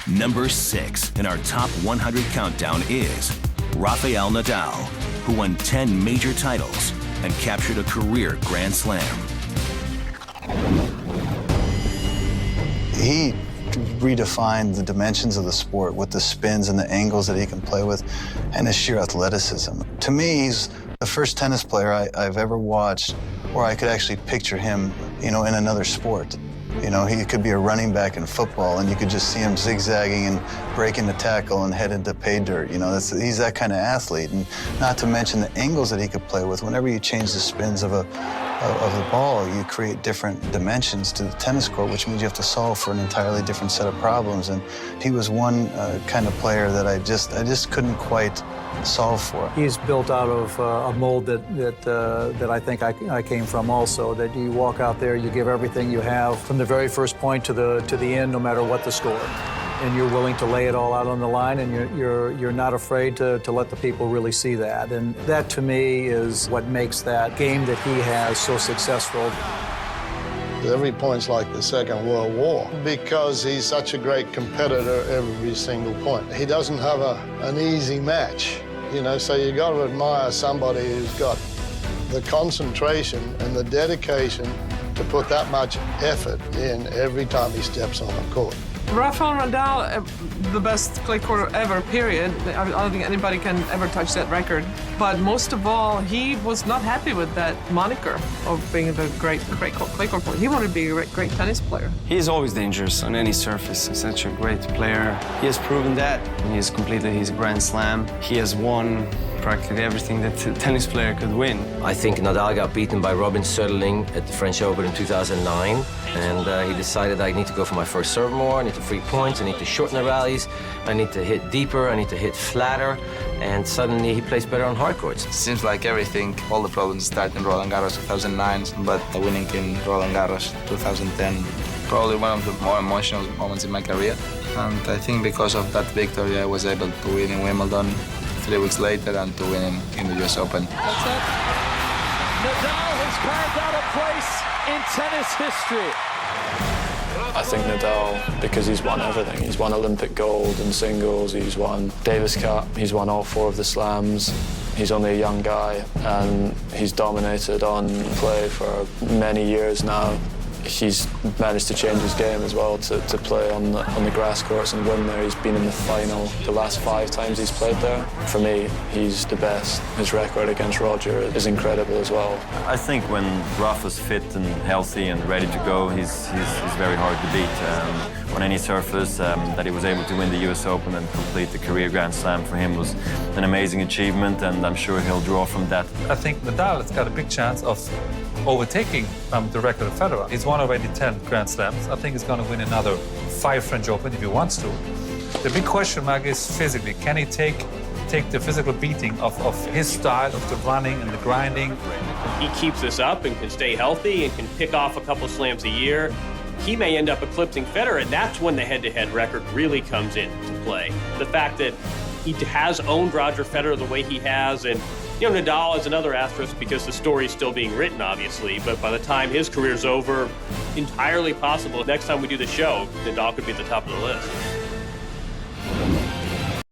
Number 6 in our top 100 countdown is Rafael Nadal, who won 10 major titles and captured a career Grand Slam. He redefined the dimensions of the sport with the spins and the angles that he can play with and his sheer athleticism. To me, he's the first tennis player I've ever watched where I could actually picture him, in another sport. He could be a running back in football, and you could just see him zigzagging and breaking the tackle and head into pay dirt. He's that kind of athlete, and not to mention the angles that he could play with. Whenever you change the spins of the ball, you create different dimensions to the tennis court, which means you have to solve for an entirely different set of problems. And he was one kind of player that I just couldn't quite solve for. He's built out of a mold that I think I came from also, that you walk out there, you give everything you have from the very first point to the end, no matter what the score. And you're willing to lay it all out on the line, and you're not afraid to let the people really see that. And that, to me, is what makes that game that he has so successful. Every point's like the Second World War because he's such a great competitor every single point. He doesn't have an easy match, so you got to admire somebody who's got the concentration and the dedication to put that much effort in every time he steps on the court. Rafael Nadal, the best clay court ever, period. I don't think anybody can ever touch that record. But most of all, he was not happy with that moniker of being the great clay court player. He wanted to be a great tennis player. He's always dangerous on any surface. He's such a great player. He has proven that. He has completed his Grand Slam. He has won practically everything that a tennis player could win. I think Nadal got beaten by Robin Söderling at the French Open in 2009, and he decided I need to go for my first serve more, I need to free points, I need to shorten the rallies, I need to hit deeper, I need to hit flatter, and suddenly he plays better on hard courts. Seems like everything, all the problems start in Roland Garros 2009, but winning in Roland Garros 2010, probably one of the more emotional moments in my career. And I think because of that victory, I was able to win in Wimbledon 3 weeks later and to win in the US Open. That's it. Nadal has carved out a place in tennis history. I think Nadal, because he's won everything. He's won Olympic gold in singles, he's won Davis Cup, he's won all 4 of the slams. He's only a young guy, and he's dominated on clay for many years now. He's managed to change his game as well to play on the grass courts and win there. He's been in the final the last 5 times he's played there. For me, he's the best. His record against Roger is incredible as well. I think when Rafa's fit and healthy and ready to go, he's very hard to beat. On any surface, that he was able to win the US Open and complete the career Grand Slam for him was an amazing achievement, and I'm sure he'll draw from that. I think Nadal has got a big chance of overtaking the record of Federer. He's won already 10 Grand Slams. I think he's going to win another 5 French Open if he wants to. The big question mark is physically. Can he take the physical beating of his style, of the running and the grinding? He keeps this up and can stay healthy and can pick off a couple slams a year. He may end up eclipsing Federer, and that's when the head-to-head record really comes into play. The fact that he has owned Roger Federer the way he has, and Nadal is another asterisk because the story's still being written, obviously, but by the time his career's over, entirely possible next time we do the show, Nadal could be at the top of the list.